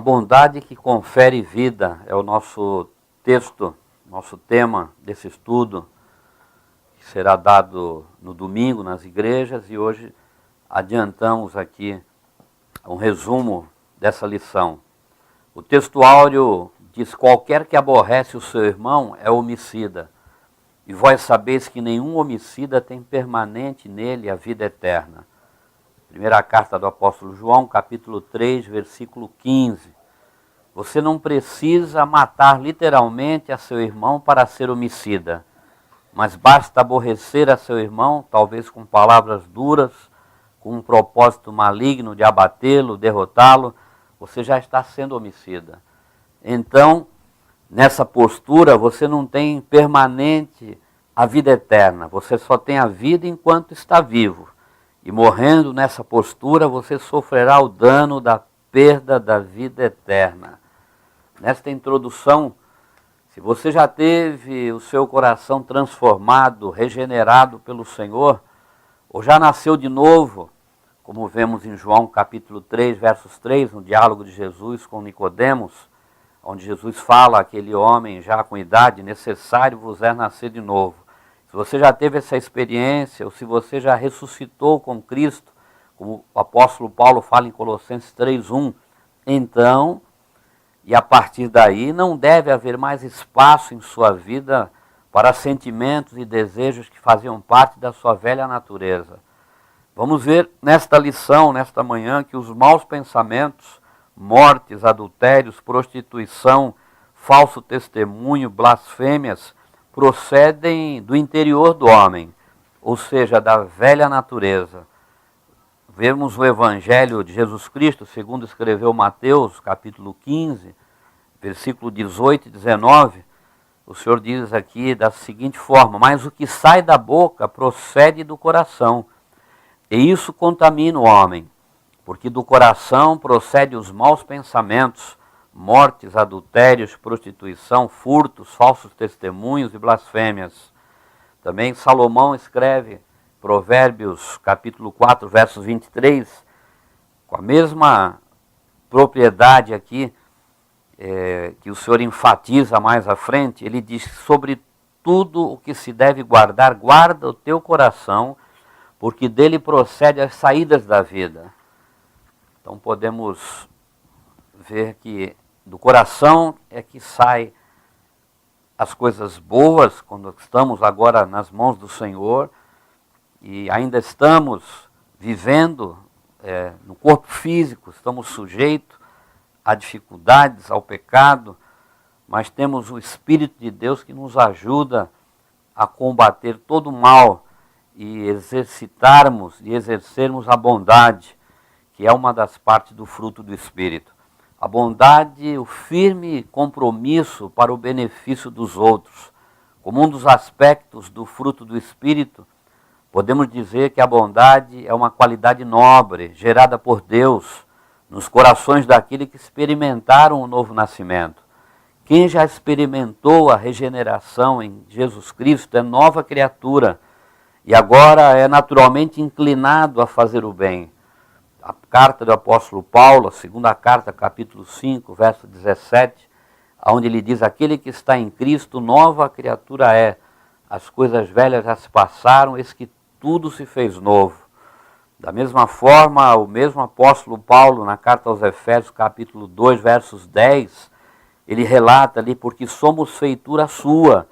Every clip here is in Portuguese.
A bondade que confere vida é o nosso texto, nosso tema desse estudo, que será dado no domingo nas igrejas, e hoje adiantamos aqui um resumo dessa lição. O texto áureo diz: qualquer que aborrece o seu irmão é homicida, e vós sabeis que nenhum homicida tem permanente nele a vida eterna. Primeira carta do apóstolo João, capítulo 3, versículo 15. Você não precisa matar literalmente a seu irmão para ser homicida, mas basta aborrecer a seu irmão, talvez com palavras duras, com um propósito maligno de abatê-lo, derrotá-lo, você já está sendo homicida. Então, nessa postura, você não tem permanente a vida eterna, você só tem a vida enquanto está vivo. E morrendo nessa postura, você sofrerá o dano da perda da vida eterna. Nesta introdução, se você já teve o seu coração transformado, regenerado pelo Senhor, ou já nasceu de novo, como vemos em João capítulo 3, versos 3, no diálogo de Jesus com Nicodemos, onde Jesus fala àquele homem já com idade: necessário vos é nascer de novo. Se você já teve essa experiência, ou se você já ressuscitou com Cristo, como o apóstolo Paulo fala em Colossenses 3:1, então, e a partir daí, não deve haver mais espaço em sua vida para sentimentos e desejos que faziam parte da sua velha natureza. Vamos ver nesta lição, nesta manhã, que os maus pensamentos, mortes, adultérios, prostituição, falso testemunho, blasfêmias, procedem do interior do homem, ou seja, da velha natureza. Vemos o Evangelho de Jesus Cristo, segundo escreveu Mateus, capítulo 15, versículo 18 e 19, o Senhor diz aqui da seguinte forma: mas o que sai da boca procede do coração, e isso contamina o homem, porque do coração procedem os maus pensamentos, mortes, adultérios, prostituição, furtos, falsos testemunhos e blasfêmias. Também Salomão escreve, Provérbios capítulo 4, versos 23, com a mesma propriedade aqui, que o Senhor enfatiza mais à frente. Ele diz: sobre tudo o que se deve guardar, guarda o teu coração, porque dele procede as saídas da vida. Então podemos ver que do coração é que sai as coisas boas, quando estamos agora nas mãos do Senhor, e ainda estamos vivendo no corpo físico, estamos sujeitos a dificuldades, ao pecado, mas temos o Espírito de Deus que nos ajuda a combater todo o mal e exercitarmos e exercermos a bondade, que é uma das partes do fruto do Espírito. A bondade, o firme compromisso para o benefício dos outros. Como um dos aspectos do fruto do Espírito, podemos dizer que a bondade é uma qualidade nobre, gerada por Deus, nos corações daqueles que experimentaram o novo nascimento. Quem já experimentou a regeneração em Jesus Cristo é nova criatura, e agora é naturalmente inclinado a fazer o bem. A carta do apóstolo Paulo, a segunda carta, capítulo 5, verso 17, onde ele diz: aquele que está em Cristo, nova criatura é. As coisas velhas já se passaram, eis que tudo se fez novo. Da mesma forma, o mesmo apóstolo Paulo, na carta aos Efésios, capítulo 2, versos 10, ele relata ali: porque somos feitura sua,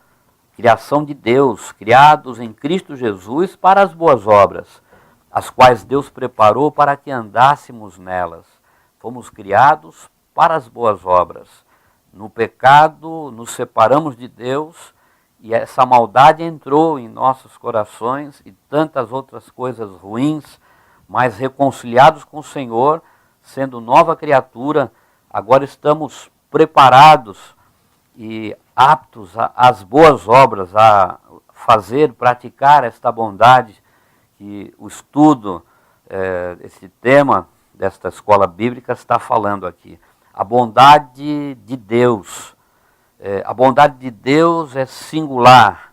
criação de Deus, criados em Cristo Jesus para as boas obras, as quais Deus preparou para que andássemos nelas. Fomos criados para as boas obras. No pecado nos separamos de Deus, e essa maldade entrou em nossos corações e tantas outras coisas ruins, mas reconciliados com o Senhor, sendo nova criatura, agora estamos preparados e aptos às boas obras, a fazer, praticar esta bondade que o estudo, esse tema desta escola bíblica está falando aqui. A bondade de Deus. A bondade de Deus é singular,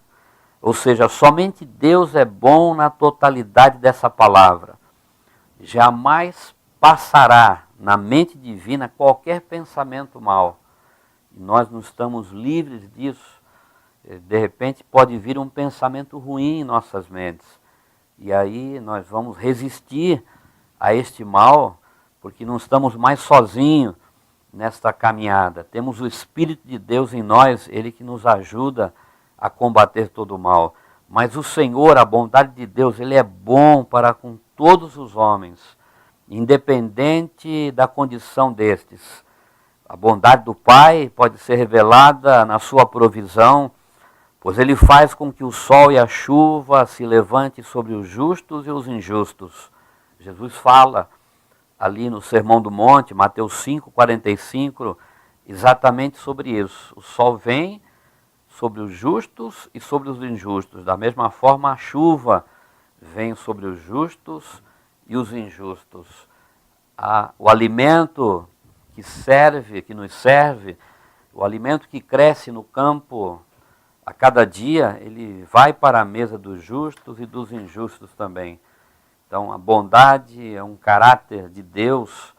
ou seja, somente Deus é bom na totalidade dessa palavra. Jamais passará na mente divina qualquer pensamento mau. E nós não estamos livres disso. De repente pode vir um pensamento ruim em nossas mentes. E aí nós vamos resistir a este mal, porque não estamos mais sozinhos nesta caminhada. Temos o Espírito de Deus em nós, Ele que nos ajuda a combater todo o mal. Mas o Senhor, a bondade de Deus, Ele é bom para com todos os homens, independente da condição destes. A bondade do Pai pode ser revelada na sua provisão, pois Ele faz com que o sol e a chuva se levante sobre os justos e os injustos. Jesus fala ali no Sermão do Monte, Mateus 5,45, exatamente sobre isso. O sol vem sobre os justos e sobre os injustos. Da mesma forma, a chuva vem sobre os justos e os injustos. O alimento que nos serve, o alimento que cresce no campo a cada dia, ele vai para a mesa dos justos e dos injustos também. Então, a bondade é um caráter de Deus.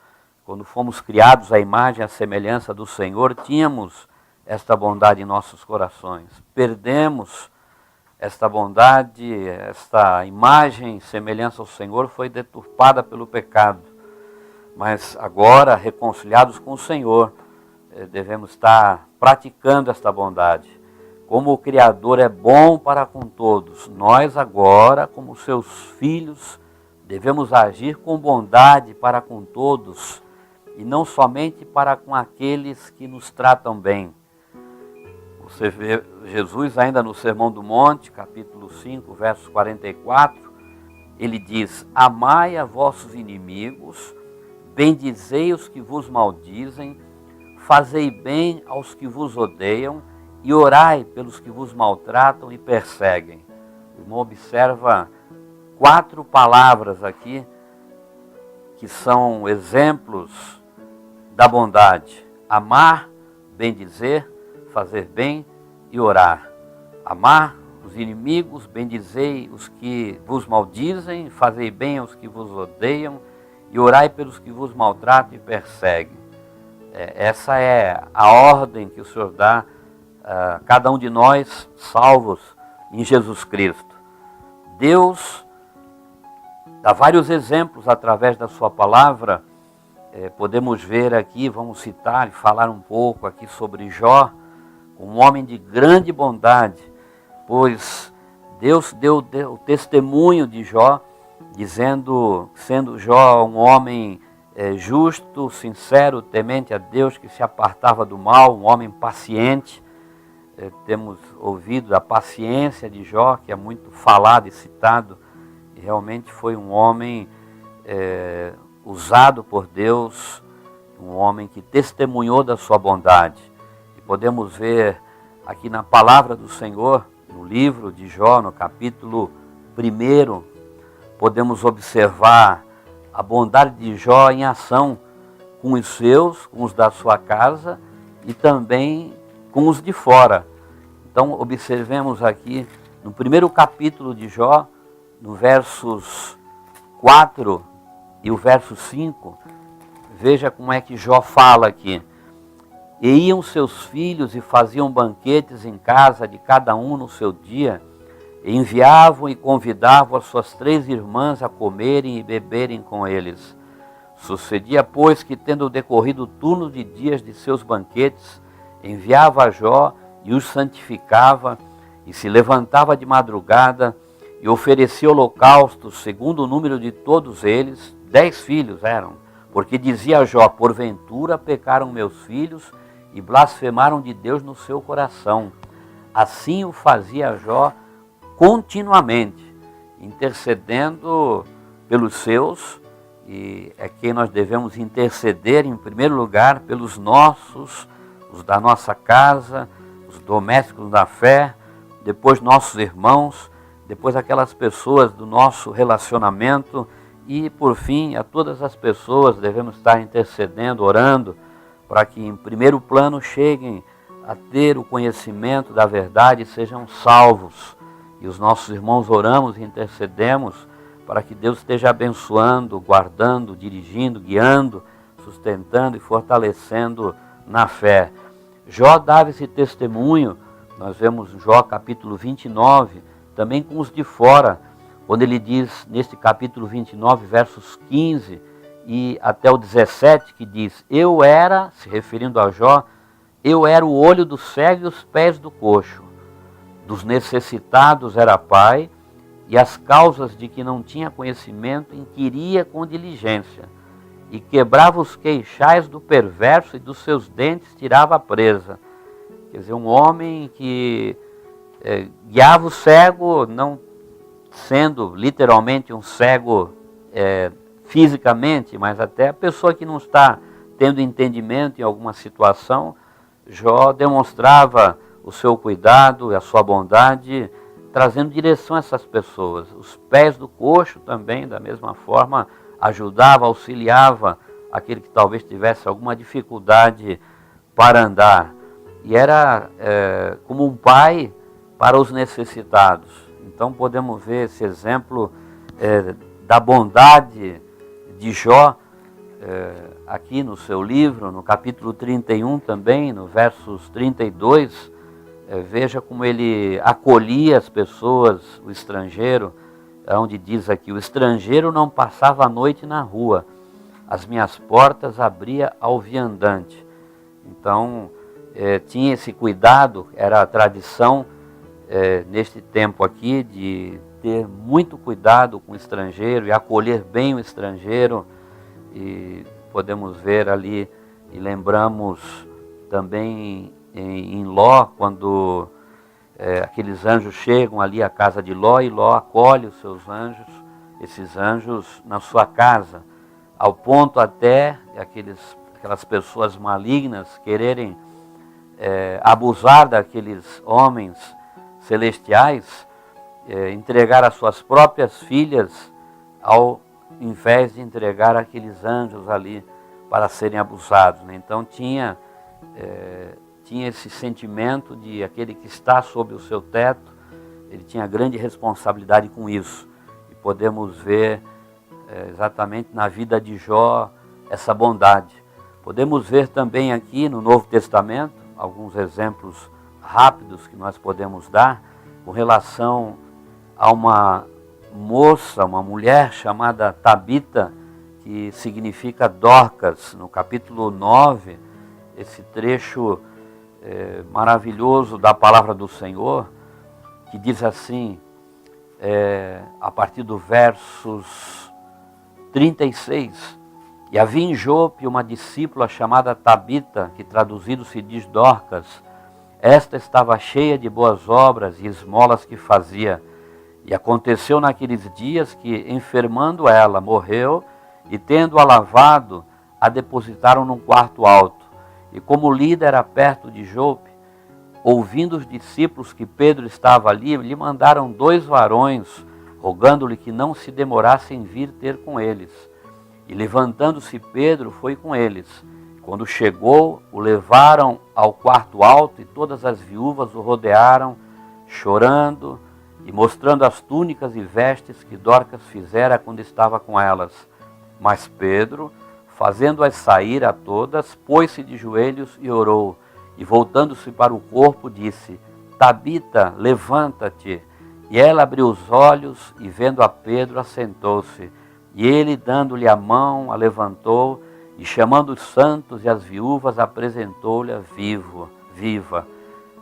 Quando fomos criados à imagem e à semelhança do Senhor, tínhamos esta bondade em nossos corações. Perdemos esta bondade, esta imagem e semelhança ao Senhor foi deturpada pelo pecado. Mas agora, reconciliados com o Senhor, devemos estar praticando esta bondade. Como o Criador é bom para com todos, nós agora, como seus filhos, devemos agir com bondade para com todos e não somente para com aqueles que nos tratam bem. Você vê Jesus ainda no Sermão do Monte, capítulo 5, versos 44, ele diz: amai a vossos inimigos, bendizei os que vos maldizem, fazei bem aos que vos odeiam e orai pelos que vos maltratam e perseguem. O irmão observa 4 palavras aqui que são exemplos da bondade: amar, bendizer, fazer bem e orar. Amar os inimigos, bendizei os que vos maldizem, fazei bem aos que vos odeiam e orai pelos que vos maltratam e perseguem. Essa é a ordem que o Senhor dá a cada um de nós salvos em Jesus Cristo. Deus dá vários exemplos através da sua palavra. Podemos ver aqui, vamos citar e falar um pouco aqui sobre Jó, um homem de grande bondade, pois Deus deu o testemunho de Jó, dizendo, sendo Jó um homem justo, sincero, temente a Deus, que se apartava do mal, um homem paciente. Temos ouvido a paciência de Jó, que é muito falado e citado, e realmente foi um homem usado por Deus, um homem que testemunhou da sua bondade. E podemos ver aqui na palavra do Senhor, no livro de Jó, no capítulo 1, podemos observar a bondade de Jó em ação com os seus, com os da sua casa e também com os de fora. Então observemos aqui no primeiro capítulo de Jó, no versos 4 e o verso 5, veja como é que Jó fala aqui. E iam seus filhos e faziam banquetes em casa de cada um no seu dia, e enviavam e convidavam as suas 3 irmãs a comerem e beberem com eles. Sucedia, pois, que tendo decorrido o turno de dias de seus banquetes, enviava a Jó e os santificava, e se levantava de madrugada, e oferecia holocaustos, segundo o número de todos eles, 10 filhos eram, porque dizia a Jó: porventura pecaram meus filhos, e blasfemaram de Deus no seu coração. Assim o fazia Jó continuamente, intercedendo pelos seus, e é quem nós devemos interceder em primeiro lugar pelos nossos, os da nossa casa, os domésticos da fé, depois nossos irmãos, depois aquelas pessoas do nosso relacionamento e, por fim, a todas as pessoas devemos estar intercedendo, orando, para que em primeiro plano cheguem a ter o conhecimento da verdade e sejam salvos. E os nossos irmãos oramos e intercedemos para que Deus esteja abençoando, guardando, dirigindo, guiando sustentando e fortalecendo na fé. Jó dava esse testemunho, nós vemos Jó capítulo 29, também com os de fora, quando ele diz, neste capítulo 29, versos 15 e até o 17, que diz: eu era, se referindo a Jó, eu era o olho do cego e os pés do coxo, dos necessitados era pai, e as causas de que não tinha conhecimento inquiria com diligência, e quebrava os queixais do perverso e dos seus dentes tirava a presa. Quer dizer, um homem que guiava o cego, não sendo literalmente um cego fisicamente, mas até a pessoa que não está tendo entendimento em alguma situação. Jó demonstrava o seu cuidado e a sua bondade, trazendo direção a essas pessoas. Os pés do coxo também, da mesma forma, ajudava, auxiliava aquele que talvez tivesse alguma dificuldade para andar. E era como um pai para os necessitados. Então podemos ver esse exemplo da bondade de Jó aqui no seu livro, no capítulo 31 também, no versos 32, veja como ele acolhia as pessoas, o estrangeiro, onde diz aqui: o estrangeiro não passava a noite na rua, as minhas portas abria ao viandante. Então, tinha esse cuidado, era a tradição neste tempo aqui de ter muito cuidado com o estrangeiro e acolher bem o estrangeiro. E podemos ver ali, e lembramos também em Ló, quando aqueles anjos chegam ali à casa de Ló, e Ló acolhe os seus anjos, esses anjos na sua casa, ao ponto até aquelas pessoas malignas quererem abusar daqueles homens celestiais, entregar as suas próprias filhas ao invés de entregar aqueles anjos ali para serem abusados, né? Então tinha esse sentimento de aquele que está sob o seu teto, ele tinha grande responsabilidade com isso. E podemos ver exatamente na vida de Jó essa bondade. Podemos ver também aqui no Novo Testamento alguns exemplos rápidos que nós podemos dar com relação a uma moça, uma mulher chamada Tabita, que significa Dorcas. No capítulo 9, esse trecho maravilhoso da palavra do Senhor, que diz assim, a partir do versos 36, e havia em Jope uma discípula chamada Tabita, que traduzido se diz Dorcas. Esta estava cheia de boas obras e esmolas que fazia. E aconteceu naqueles dias que, enfermando ela, morreu, e tendo-a lavado, a depositaram num quarto alto. E como Lida era perto de Jope, ouvindo os discípulos que Pedro estava ali, lhe mandaram 2 varões, rogando-lhe que não se demorasse em vir ter com eles. E levantando-se Pedro, foi com eles. Quando chegou, o levaram ao quarto alto, e todas as viúvas o rodearam, chorando, e mostrando as túnicas e vestes que Dorcas fizera quando estava com elas. Mas Pedro, fazendo-as sair a todas, pôs-se de joelhos e orou. E voltando-se para o corpo, disse: Tabita, levanta-te. E ela abriu os olhos, e vendo a Pedro, assentou-se. E ele, dando-lhe a mão, a levantou, e chamando os santos e as viúvas, apresentou-lhe viva.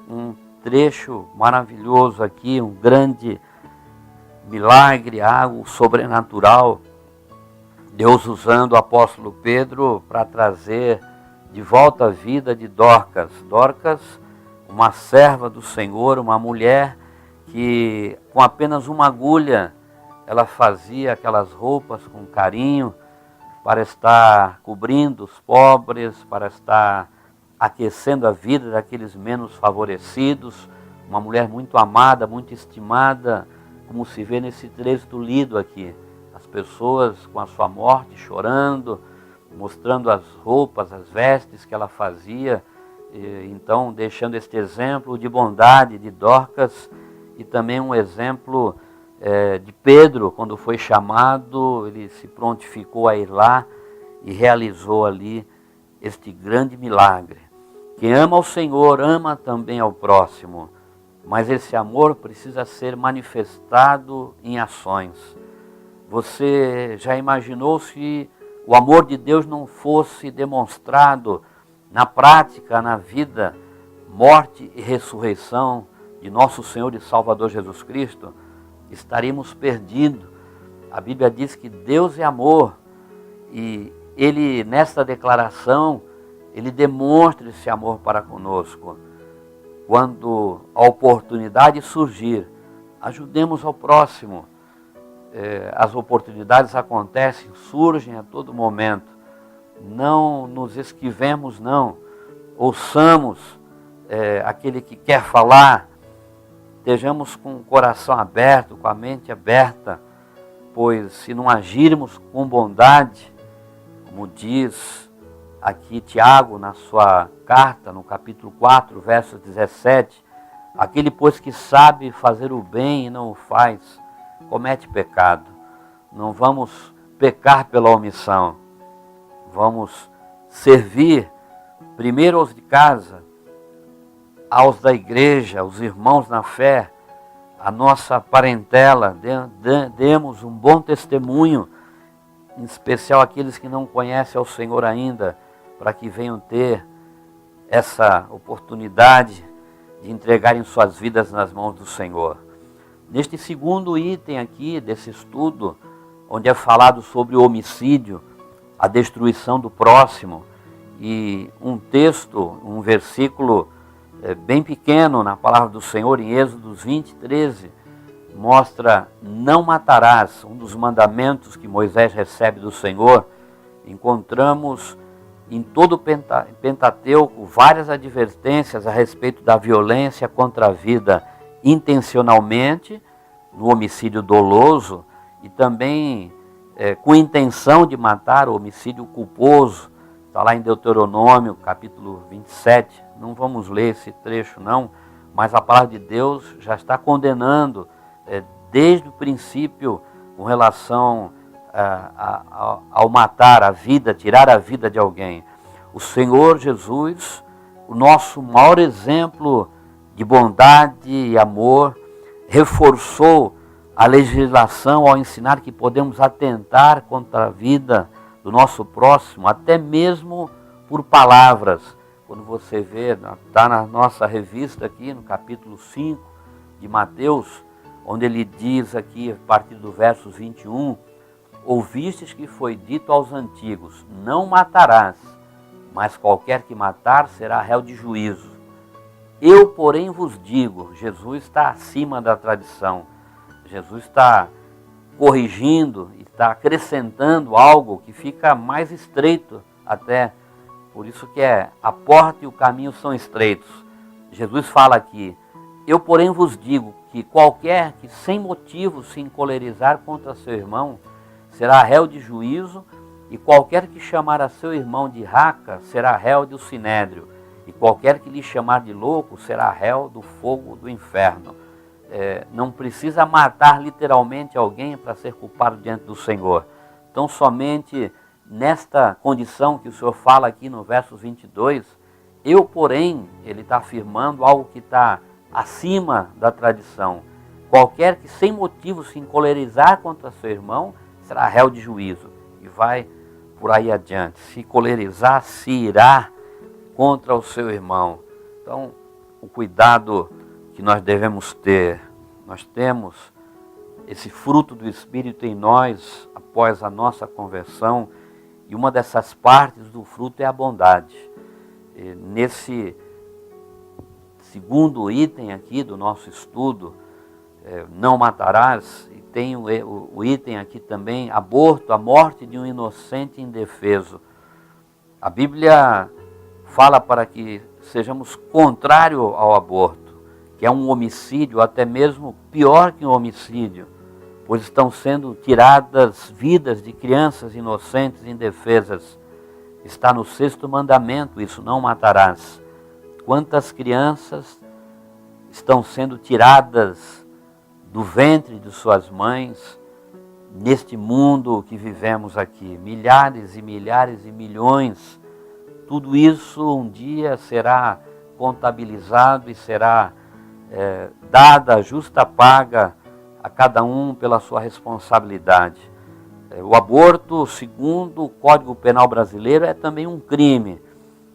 Um trecho maravilhoso aqui, um grande milagre, algo sobrenatural. Deus usando o apóstolo Pedro para trazer de volta a vida de Dorcas. Dorcas, uma serva do Senhor, uma mulher que com apenas uma agulha ela fazia aquelas roupas com carinho para estar cobrindo os pobres, para estar aquecendo a vida daqueles menos favorecidos. Uma mulher muito amada, muito estimada, como se vê nesse texto lido aqui. As pessoas com a sua morte chorando, mostrando as roupas, as vestes que ela fazia. Então, deixando este exemplo de bondade de Dorcas e também um exemplo de Pedro, quando foi chamado, ele se prontificou a ir lá e realizou ali este grande milagre. Quem ama o Senhor, ama também ao próximo, mas esse amor precisa ser manifestado em ações. Você já imaginou se o amor de Deus não fosse demonstrado na prática, na vida, morte e ressurreição de nosso Senhor e Salvador Jesus Cristo? Estaríamos perdidos. A Bíblia diz que Deus é amor, e Ele, nesta declaração, Ele demonstra esse amor para conosco. Quando a oportunidade surgir, ajudemos ao próximo. As oportunidades acontecem, surgem a todo momento. Não nos esquivemos, não. Ouçamos aquele que quer falar. Estejamos com o coração aberto, com a mente aberta, pois se não agirmos com bondade, como diz aqui Tiago na sua carta, no capítulo 4, verso 17, aquele pois que sabe fazer o bem e não o faz, comete pecado. Não vamos pecar pela omissão, vamos servir primeiro aos de casa, aos da igreja, os irmãos na fé, a nossa parentela, demos um bom testemunho, em especial aqueles que não conhecem ao Senhor ainda, para que venham ter essa oportunidade de entregarem suas vidas nas mãos do Senhor. Neste segundo item aqui desse estudo, onde é falado sobre o homicídio, a destruição do próximo, e um texto, um versículo bem pequeno na palavra do Senhor, em Êxodo 20, 13, mostra: não matarás, um dos mandamentos que Moisés recebe do Senhor. Encontramos em todo o Pentateuco várias advertências a respeito da violência contra a vida intencionalmente, no homicídio doloso, e também com intenção de matar, o homicídio culposo. Está lá em Deuteronômio, capítulo 27, não vamos ler esse trecho não, mas a palavra de Deus já está condenando desde o princípio com relação ao matar a vida, tirar a vida de alguém. O Senhor Jesus, o nosso maior exemplo de bondade e amor, reforçou a legislação ao ensinar que podemos atentar contra a vida do nosso próximo, até mesmo por palavras. Quando você vê, está na nossa revista aqui, no capítulo 5 de Mateus, onde ele diz aqui, a partir do verso 21, ouvistes que foi dito aos antigos, não matarás, mas qualquer que matar será réu de juízo. Eu, porém, vos digo, Jesus está acima da tradição, Jesus está corrigindo, está acrescentando algo que fica mais estreito até, por isso que a porta e o caminho são estreitos. Jesus fala aqui, eu porém vos digo que qualquer que sem motivo se encolerizar contra seu irmão, será réu de juízo, e qualquer que chamar a seu irmão de raca, será réu do sinédrio, e qualquer que lhe chamar de louco, será réu do fogo do inferno. Não precisa matar literalmente alguém para ser culpado diante do Senhor. Então somente nesta condição que o Senhor fala aqui no verso 22, eu porém, ele está afirmando algo que está acima da tradição. Qualquer que sem motivo se encolerizar contra seu irmão, será réu de juízo. E vai por aí adiante. Se colerizar, se irá contra o seu irmão. Então, o cuidado que nós devemos ter. Nós temos esse fruto do Espírito em nós após a nossa conversão, e uma dessas partes do fruto é a bondade. E nesse segundo item aqui do nosso estudo, não matarás, e tem o item aqui também, aborto, a morte de um inocente indefeso. A Bíblia fala para que sejamos contrários ao aborto, que é um homicídio, até mesmo pior que um homicídio, pois estão sendo tiradas vidas de crianças inocentes e indefesas. Está no 6º mandamento isso, não matarás. Quantas crianças estão sendo tiradas do ventre de suas mães, neste mundo que vivemos aqui. Milhares e milhares e milhões. Tudo isso um dia será contabilizado e será dada a justa paga a cada um pela sua responsabilidade. O aborto, segundo o Código Penal brasileiro, é também um crime.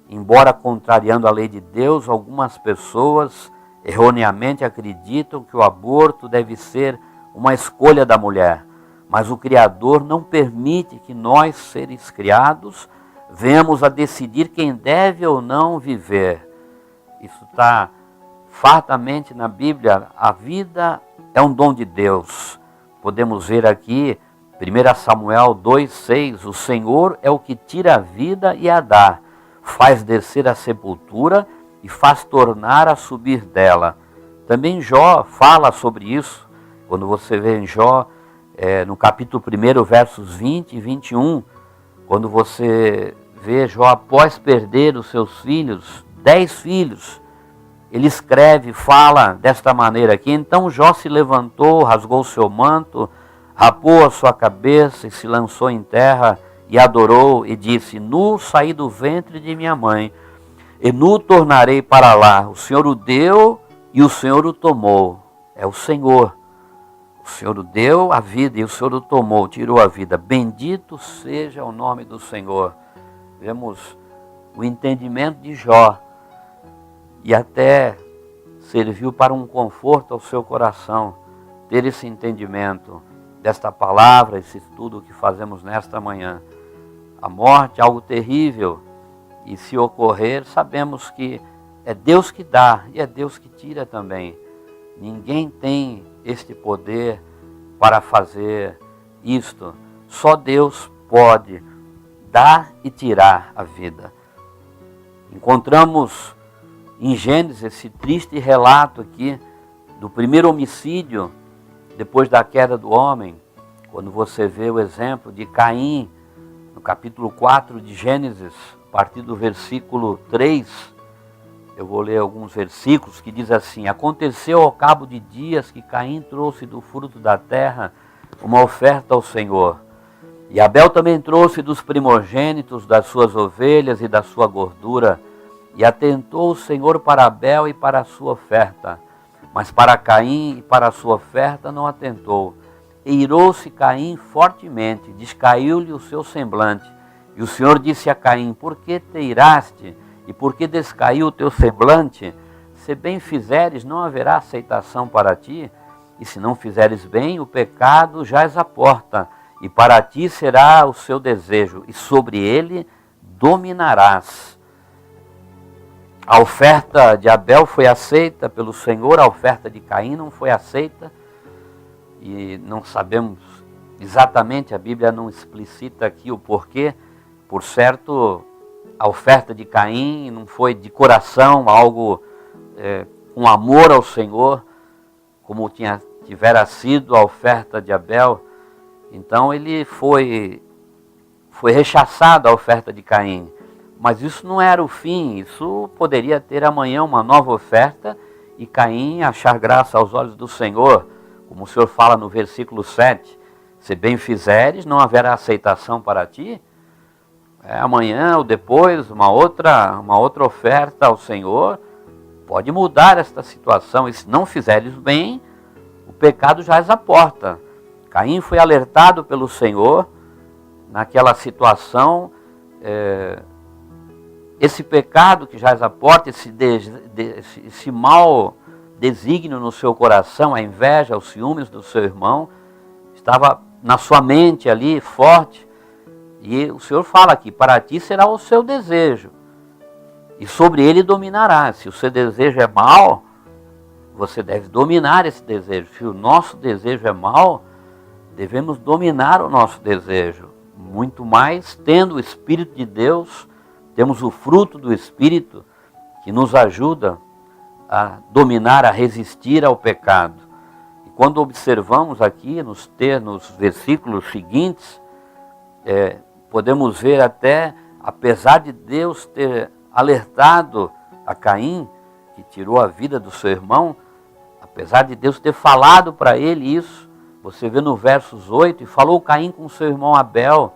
Embora contrariando a lei de Deus, algumas pessoas erroneamente acreditam que o aborto deve ser uma escolha da mulher. Mas o Criador não permite que nós, seres criados, venhamos a decidir quem deve ou não viver. Isso está fartamente na Bíblia. A vida é um dom de Deus. Podemos ver aqui, 1 Samuel 2,6, o Senhor é o que tira a vida e a dá, faz descer a sepultura e faz tornar a subir dela. Também Jó fala sobre isso, quando você vê em Jó, no capítulo 1, versos 20 e 21, quando você vê Jó após perder os seus filhos, 10 filhos, ele escreve, fala desta maneira aqui: então Jó se levantou, rasgou seu manto, rapou a sua cabeça e se lançou em terra e adorou e disse: nu saí do ventre de minha mãe, e nu tornarei para lá. O Senhor o deu e o Senhor o tomou. É o Senhor. O Senhor o deu a vida e o Senhor o tomou, tirou a vida. Bendito seja o nome do Senhor. Vemos o entendimento de Jó. E até serviu para um conforto ao seu coração ter esse entendimento desta palavra, esse estudo que fazemos nesta manhã. A morte é algo terrível, e se ocorrer, sabemos que é Deus que dá e é Deus que tira também. Ninguém tem este poder para fazer isto. Só Deus pode dar e tirar a vida. Encontramos em Gênesis esse triste relato aqui do primeiro homicídio depois da queda do homem, quando você vê o exemplo de Caim, no capítulo 4 de Gênesis, a partir do versículo 3, eu vou ler alguns versículos que diz assim: aconteceu ao cabo de dias que Caim trouxe do fruto da terra uma oferta ao Senhor. E Abel também trouxe dos primogênitos das suas ovelhas e da sua gordura. E atentou o Senhor para Abel e para a sua oferta, mas para Caim e para a sua oferta não atentou. E irou-se Caim fortemente, descaiu-lhe o seu semblante. E o Senhor disse a Caim: por que te iraste? E por que descaiu o teu semblante? Se bem fizeres, não haverá aceitação para ti. E se não fizeres bem, o pecado jaz à porta. E para ti será o seu desejo, e sobre ele dominarás. A oferta de Abel foi aceita pelo Senhor, a oferta de Caim não foi aceita. E não sabemos exatamente, a Bíblia não explicita aqui o porquê. Por certo, a oferta de Caim não foi de coração, algo com amor ao Senhor, como tivera sido a oferta de Abel. Então ele foi rechaçado a oferta de Caim. Mas isso não era o fim, isso poderia ter amanhã uma nova oferta e Caim achar graça aos olhos do Senhor, como o Senhor fala no versículo 7, se bem fizeres, não haverá aceitação para ti. Amanhã ou depois, uma outra oferta ao Senhor, pode mudar esta situação, e se não fizeres bem, o pecado jaz à porta. Caim foi alertado pelo Senhor naquela situação. Esse pecado que jaz à porta, esse mau desígnio no seu coração, a inveja, os ciúmes do seu irmão, estava na sua mente ali, forte. E o Senhor fala aqui: para ti será o seu desejo, e sobre ele dominarás. Se o seu desejo é mau, você deve dominar esse desejo. Se o nosso desejo é mau, devemos dominar o nosso desejo. Muito mais, tendo o Espírito de Deus, temos o fruto do Espírito que nos ajuda a dominar, a resistir ao pecado. E quando observamos aqui nos versículos seguintes, podemos ver até, apesar de Deus ter alertado a Caim, que tirou a vida do seu irmão, apesar de Deus ter falado para ele isso, Você vê no versos 8, e falou Caim com seu irmão Abel,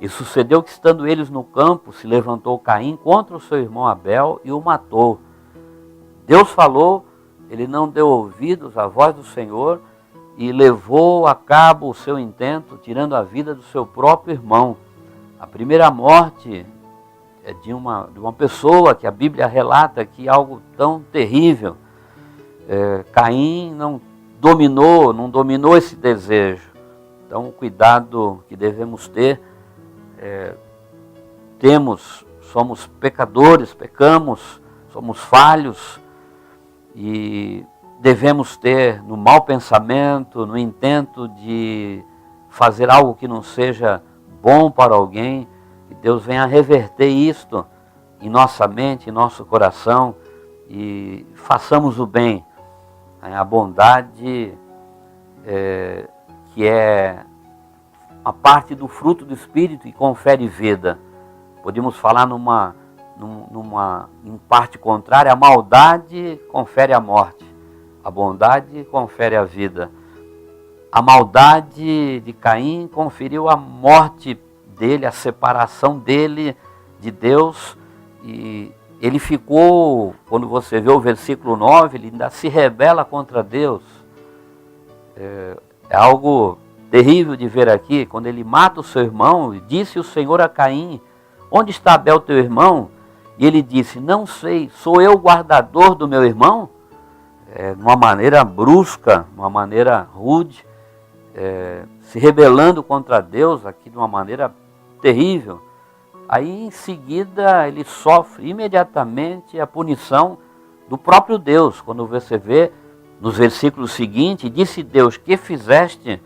e sucedeu que estando eles no campo, se levantou Caim contra o seu irmão Abel e o matou. Deus falou, ele não deu ouvidos à voz do Senhor e levou a cabo o seu intento, tirando a vida do seu próprio irmão. A primeira morte é de uma pessoa que a Bíblia relata aqui algo tão terrível. Caim não dominou esse desejo. Então, o cuidado que devemos ter, somos pecadores, pecamos, somos falhos e devemos ter no mau pensamento, no intento de fazer algo que não seja bom para alguém, que Deus venha reverter isto em nossa mente, em nosso coração e façamos o bem. A bondade que é a parte do fruto do Espírito e confere vida. Podemos falar em parte contrária, a maldade confere a morte, a bondade confere a vida. A maldade de Caim conferiu a morte dele, a separação dele de Deus, e ele ficou, quando você vê o versículo 9, ele ainda se rebela contra Deus. É algo terrível de ver aqui, quando ele mata o seu irmão, e disse o Senhor a Caim, onde está Abel teu irmão? E ele disse, não sei, sou eu o guardador do meu irmão? De uma maneira brusca, de uma maneira rude, se rebelando contra Deus aqui de uma maneira terrível. Aí em seguida ele sofre imediatamente a punição do próprio Deus. Quando você vê nos versículos seguintes, disse Deus, que fizeste?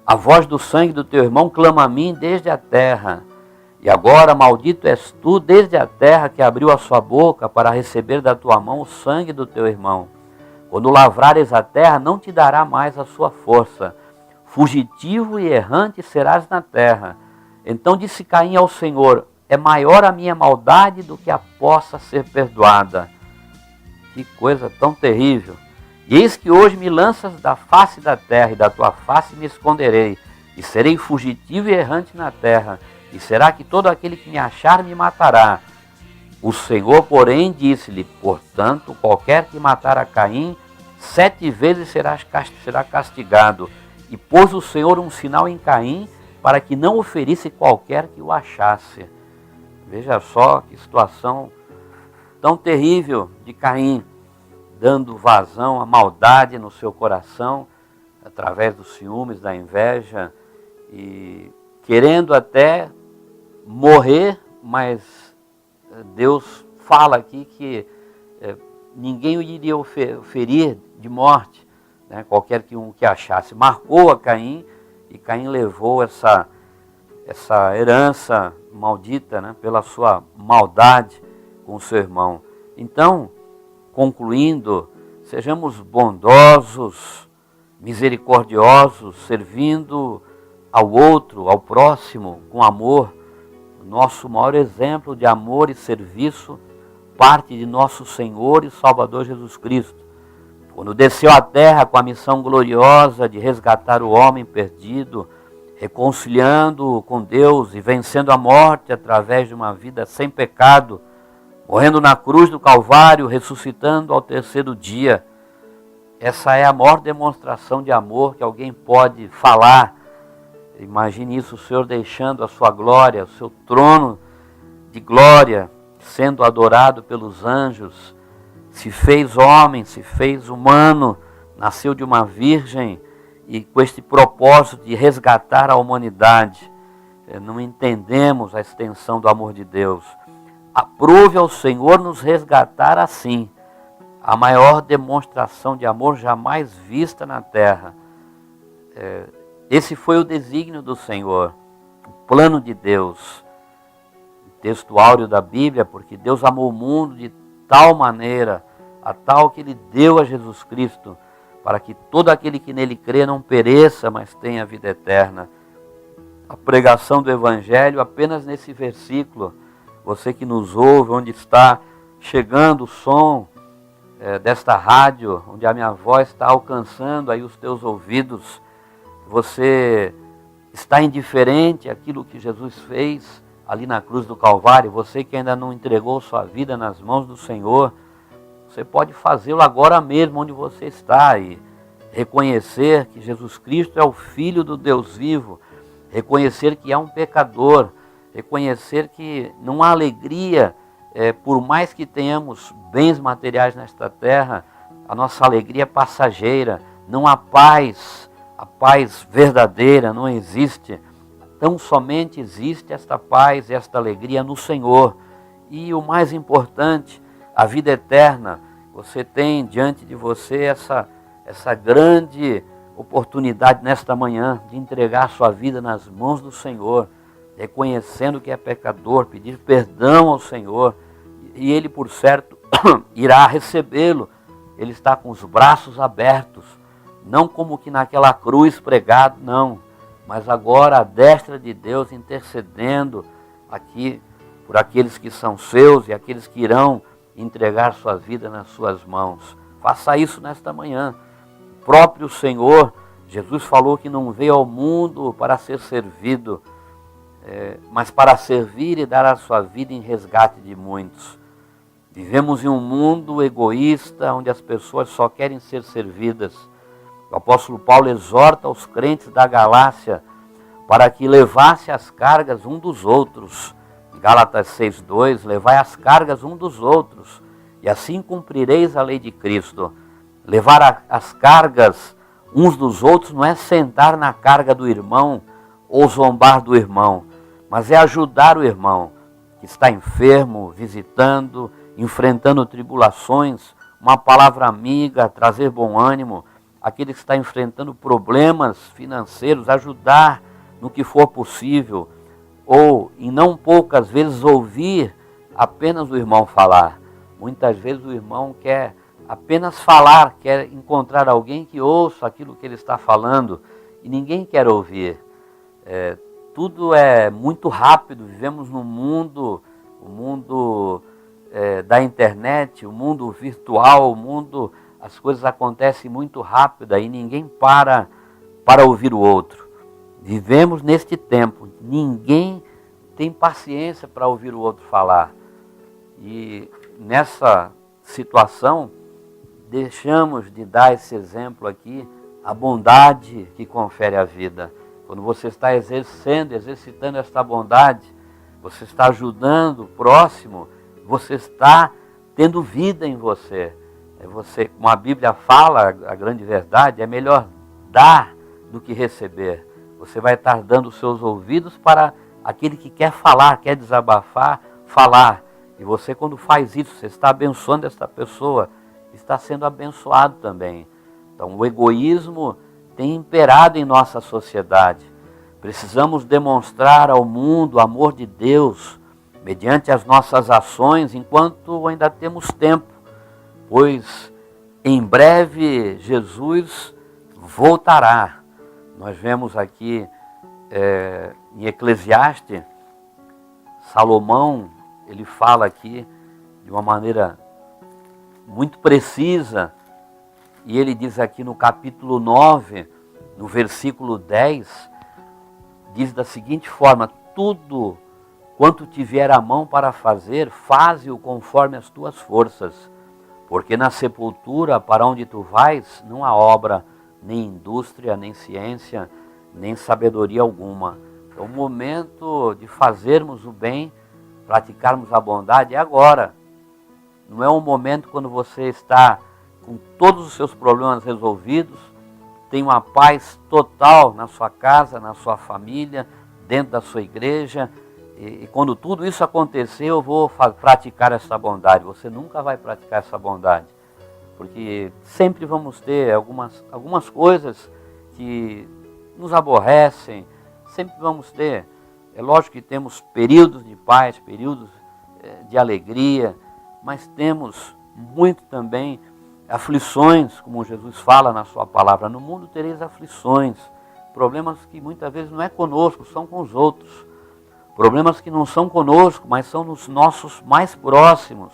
A voz do sangue do teu irmão clama a mim desde a terra. E agora maldito és tu desde a terra que abriu a sua boca para receber da tua mão o sangue do teu irmão. Quando lavrares a terra, não te dará mais a sua força. Fugitivo e errante serás na terra. Então disse Caim ao Senhor, é maior a minha maldade do que a possa ser perdoada. Que coisa tão terrível. E eis que hoje me lanças da face da terra, e da tua face me esconderei, e serei fugitivo e errante na terra, e será que todo aquele que me achar me matará. O Senhor, porém, disse-lhe, portanto, qualquer que matar a Caim, 7 vezes será castigado. E pôs o Senhor um sinal em Caim, para que não o ferisse qualquer que o achasse. Veja só que situação tão terrível de Caim, dando vazão à maldade no seu coração, através dos ciúmes, da inveja, e querendo até morrer, mas Deus fala aqui que ninguém o iria ferir de morte, né? Qualquer que achasse. Marcou a Caim, e Caim levou essa herança maldita, né? Pela sua maldade com o seu irmão. Então, concluindo, sejamos bondosos, misericordiosos, servindo ao outro, ao próximo, com amor. O nosso maior exemplo de amor e serviço parte de nosso Senhor e Salvador Jesus Cristo. Quando desceu à terra com a missão gloriosa de resgatar o homem perdido, reconciliando-o com Deus e vencendo a morte através de uma vida sem pecado, morrendo na cruz do Calvário, ressuscitando ao 3º dia. Essa é a maior demonstração de amor que alguém pode falar. Imagine isso, o Senhor deixando a sua glória, o seu trono de glória, sendo adorado pelos anjos, se fez homem, se fez humano, nasceu de uma virgem e com este propósito de resgatar a humanidade. Não entendemos a extensão do amor de Deus. Aprove ao Senhor nos resgatar assim, a maior demonstração de amor jamais vista na terra. Esse foi o desígnio do Senhor, o plano de Deus. O texto áureo da Bíblia, porque Deus amou o mundo de tal maneira, a tal que Ele deu a Jesus Cristo, para que todo aquele que nele crê não pereça, mas tenha vida eterna. A pregação do Evangelho apenas nesse versículo. Você que nos ouve, onde está chegando o som desta rádio, onde a minha voz está alcançando aí os teus ouvidos, você está indiferente àquilo que Jesus fez ali na cruz do Calvário, você que ainda não entregou sua vida nas mãos do Senhor, você pode fazê-lo agora mesmo onde você está e reconhecer que Jesus Cristo é o Filho do Deus vivo, reconhecer que é um pecador, reconhecer que não há alegria, por mais que tenhamos bens materiais nesta terra, a nossa alegria é passageira, não há paz, a paz verdadeira não existe. Tão somente existe esta paz, esta alegria no Senhor. E o mais importante, a vida eterna. Você tem diante de você essa grande oportunidade nesta manhã de entregar sua vida nas mãos do Senhor, reconhecendo que é pecador, pedir perdão ao Senhor, e Ele, por certo, irá recebê-lo. Ele está com os braços abertos, não como que naquela cruz pregado, não, mas agora à destra de Deus, intercedendo aqui por aqueles que são seus e aqueles que irão entregar sua vida nas suas mãos. Faça isso nesta manhã. O próprio Senhor, Jesus falou que não veio ao mundo para ser servido, mas para servir e dar a sua vida em resgate de muitos. Vivemos em um mundo egoísta, onde as pessoas só querem ser servidas. O apóstolo Paulo exorta os crentes da Galácia para que levasse as cargas um dos outros. Em Gálatas 6:2, levai as cargas um dos outros, e assim cumprireis a lei de Cristo. Levar as cargas uns dos outros não é sentar na carga do irmão ou zombar do irmão, mas é ajudar o irmão que está enfermo, visitando, enfrentando tribulações, uma palavra amiga, trazer bom ânimo, aquele que está enfrentando problemas financeiros, ajudar no que for possível, ou, em não poucas vezes, ouvir apenas o irmão falar. Muitas vezes o irmão quer apenas falar, quer encontrar alguém que ouça aquilo que ele está falando, e ninguém quer ouvir. Tudo é muito rápido, vivemos num mundo, da internet, o mundo virtual, as coisas acontecem muito rápido e ninguém para ouvir o outro. Vivemos neste tempo, ninguém tem paciência para ouvir o outro falar. E nessa situação, deixamos de dar esse exemplo aqui, a bondade que confere a vida. Quando você está exercitando esta bondade, você está ajudando o próximo, você está tendo vida em você. Como a Bíblia fala, a grande verdade, é melhor dar do que receber. Você vai estar dando os seus ouvidos para aquele que quer falar, quer desabafar, falar. E você, quando faz isso, você está abençoando esta pessoa, está sendo abençoado também. Então, o egoísmo tem imperado em nossa sociedade. Precisamos demonstrar ao mundo o amor de Deus, mediante as nossas ações, enquanto ainda temos tempo, pois em breve Jesus voltará. Nós vemos aqui em Eclesiastes, Salomão, ele fala aqui de uma maneira muito precisa, e ele diz aqui no capítulo 9, no versículo 10, diz da seguinte forma: tudo quanto tiver a mão para fazer, faze-o conforme as tuas forças, porque na sepultura para onde tu vais, não há obra, nem indústria, nem ciência, nem sabedoria alguma. Então, o momento de fazermos o bem, praticarmos a bondade é agora. Não é um momento quando você está com todos os seus problemas resolvidos, tem uma paz total na sua casa, na sua família, dentro da sua igreja, e quando tudo isso acontecer, eu vou praticar essa bondade. Você nunca vai praticar essa bondade, porque sempre vamos ter algumas coisas que nos aborrecem, sempre vamos ter. É lógico que temos períodos de paz, períodos de alegria, mas temos muito também aflições, como Jesus fala na sua palavra. No mundo tereis aflições, problemas que muitas vezes não é conosco, são com os outros. Problemas que não são conosco, mas são nos nossos mais próximos.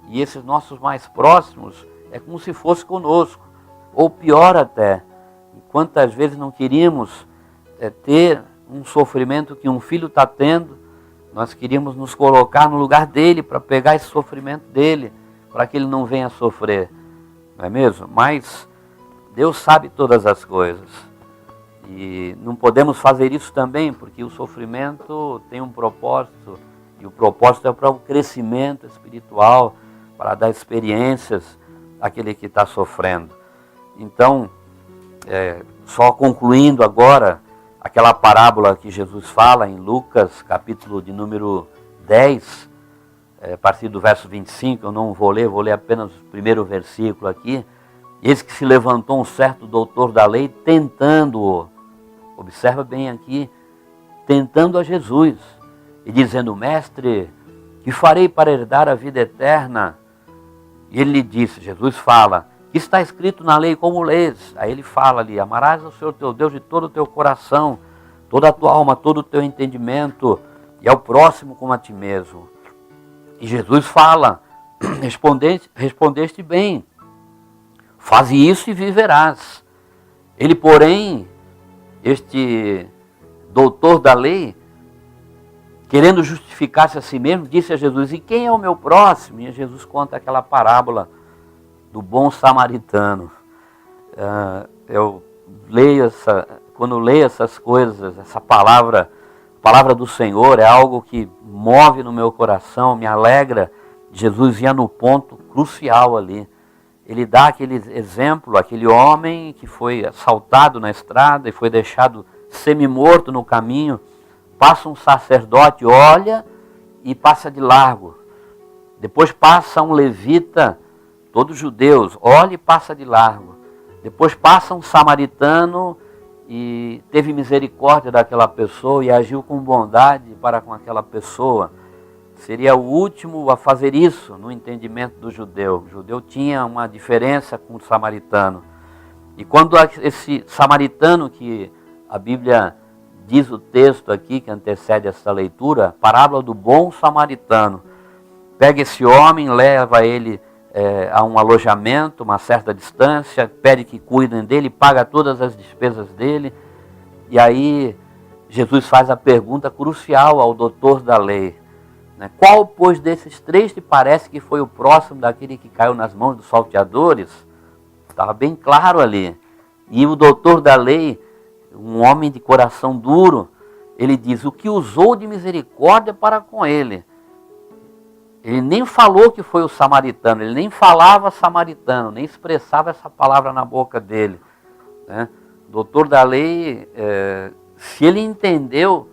E esses nossos mais próximos é como se fosse conosco, ou pior até. Quantas vezes não queríamos ter um sofrimento que um filho está tendo, nós queríamos nos colocar no lugar dele para pegar esse sofrimento dele, para que ele não venha sofrer, não é mesmo? Mas Deus sabe todas as coisas e não podemos fazer isso também, porque o sofrimento tem um propósito, e o propósito é para o crescimento espiritual, para dar experiências àquele que está sofrendo. Então, só concluindo agora, aquela parábola que Jesus fala em Lucas, capítulo de número 10, a partir do verso 25, eu não vou ler apenas o primeiro versículo aqui. Eis que se levantou um certo doutor da lei, tentando-o, observa bem aqui, tentando a Jesus, e dizendo: Mestre, que farei para herdar a vida eterna? E ele lhe disse, Jesus fala, que está escrito na lei, como lês? Aí ele fala ali: amarás ao Senhor teu Deus de todo o teu coração, toda a tua alma, todo o teu entendimento, e ao próximo como a ti mesmo. E Jesus fala: respondeste bem, faze isso e viverás. Ele, porém, este doutor da lei, querendo justificar-se a si mesmo, disse a Jesus: e quem é o meu próximo? E Jesus conta aquela parábola do bom samaritano. Quando leio essas coisas, essa palavra do Senhor é algo que move no meu coração, me alegra. Jesus ia no ponto crucial ali. Ele dá aquele exemplo, aquele homem que foi assaltado na estrada e foi deixado semi-morto no caminho. Passa um sacerdote, olha e passa de largo. Depois passa um levita, todos judeus, olha e passa de largo. Depois passa um samaritano e teve misericórdia daquela pessoa e agiu com bondade para com aquela pessoa. Seria o último a fazer isso no entendimento do judeu. O judeu tinha uma diferença com o samaritano. E quando esse samaritano, que a Bíblia diz o texto aqui que antecede essa leitura, parábola do bom samaritano, pega esse homem, leva ele a um alojamento, uma certa distância, pede que cuidem dele, paga todas as despesas dele, e aí Jesus faz a pergunta crucial ao doutor da lei, né? Qual, pois, desses três te parece que foi o próximo daquele que caiu nas mãos dos salteadores? Estava bem claro ali. E o doutor da lei, um homem de coração duro, ele diz: o que usou de misericórdia para com ele? Ele nem falou que foi o samaritano, ele nem falava samaritano, nem expressava essa palavra na boca dele, né? O doutor da lei, se ele entendeu,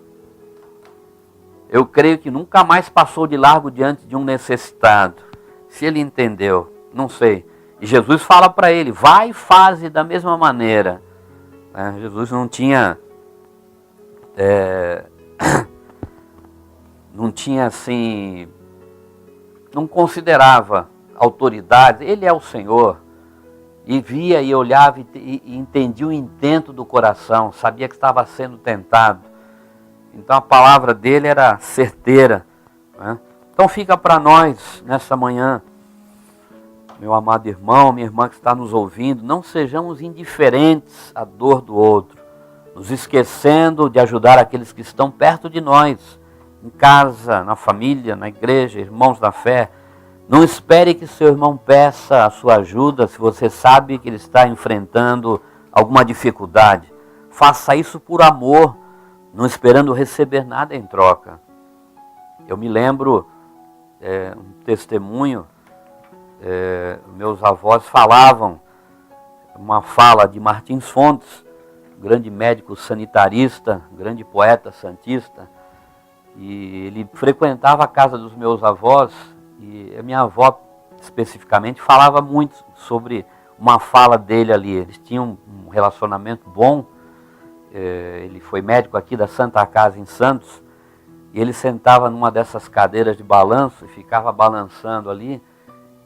eu creio que nunca mais passou de largo diante de um necessitado. Se ele entendeu, não sei. E Jesus fala para ele: vai e faze da mesma maneira. Jesus não tinha assim, não considerava autoridade. Ele é o Senhor, e via e olhava e entendia o intento do coração, sabia que estava sendo tentado. Então a palavra dele era certeira, né? Então fica para nós nessa manhã, meu amado irmão, minha irmã que está nos ouvindo, não sejamos indiferentes à dor do outro, nos esquecendo de ajudar aqueles que estão perto de nós, em casa, na família, na igreja, irmãos da fé. Não espere que seu irmão peça a sua ajuda se você sabe que ele está enfrentando alguma dificuldade. Faça isso por amor, não esperando receber nada em troca. Eu me lembro, um testemunho, meus avós falavam, uma fala de Martins Fontes, grande médico sanitarista, grande poeta santista, e ele frequentava a casa dos meus avós, e a minha avó especificamente falava muito sobre uma fala dele ali. Eles tinham um relacionamento bom. Ele foi médico aqui da Santa Casa em Santos, e ele sentava numa dessas cadeiras de balanço e ficava balançando ali,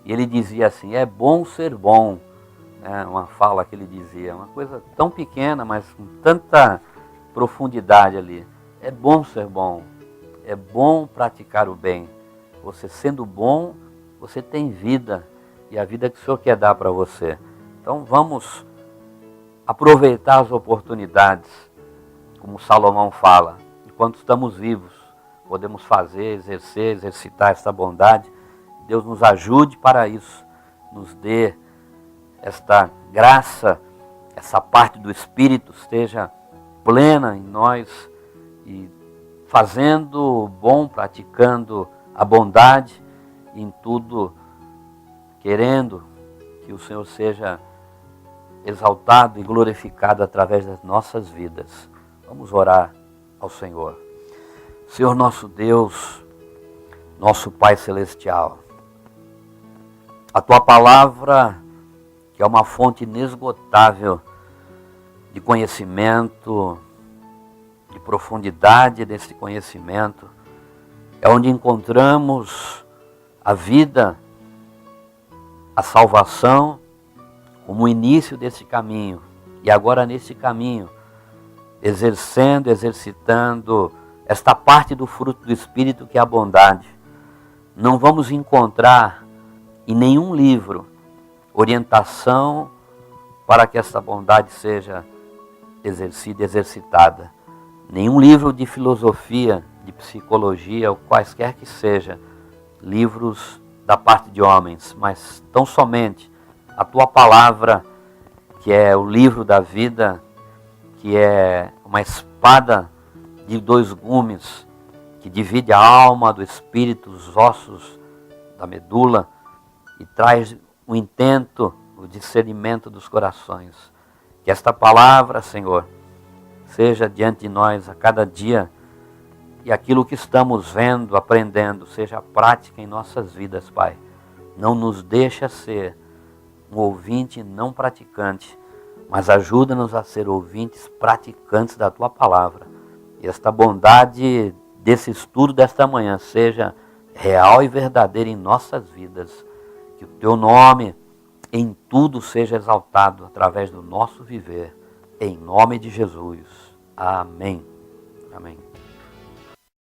e ele dizia assim: é bom ser bom. Uma fala que ele dizia, uma coisa tão pequena, mas com tanta profundidade ali. É bom ser bom, é bom praticar o bem. Você sendo bom, você tem vida, e a vida que o Senhor quer dar para você. Então vamos aproveitar as oportunidades, como Salomão fala, enquanto estamos vivos, podemos fazer, exercer, exercitar essa bondade. Deus nos ajude para isso, nos dê esta graça, essa parte do Espírito esteja plena em nós e fazendo o bom, praticando a bondade, e em tudo querendo que o Senhor seja exaltado e glorificado através das nossas vidas. Vamos orar ao Senhor. Senhor nosso Deus, nosso Pai Celestial, a Tua palavra, que é uma fonte inesgotável de conhecimento, de profundidade desse conhecimento, é onde encontramos a vida, a salvação, como o início desse caminho. E agora nesse caminho, exercitando esta parte do fruto do Espírito que é a bondade, não vamos encontrar em nenhum livro orientação para que essa bondade seja exercida, exercitada. Nenhum livro de filosofia, de psicologia, ou quaisquer que seja, livros da parte de homens, mas tão somente a Tua palavra, que é o livro da vida, que é uma espada de 2 gumes, que divide a alma do espírito, os ossos da medula, e traz o intento, o discernimento dos corações. Que esta palavra, Senhor, seja diante de nós a cada dia, e aquilo que estamos vendo, aprendendo, seja prática em nossas vidas, Pai. Não nos deixa ser um ouvinte não praticante, mas ajuda-nos a ser ouvintes praticantes da Tua palavra. E esta bondade desse estudo desta manhã seja real e verdadeira em nossas vidas. Que o Teu nome em tudo seja exaltado através do nosso viver. Em nome de Jesus. Amém. Amém.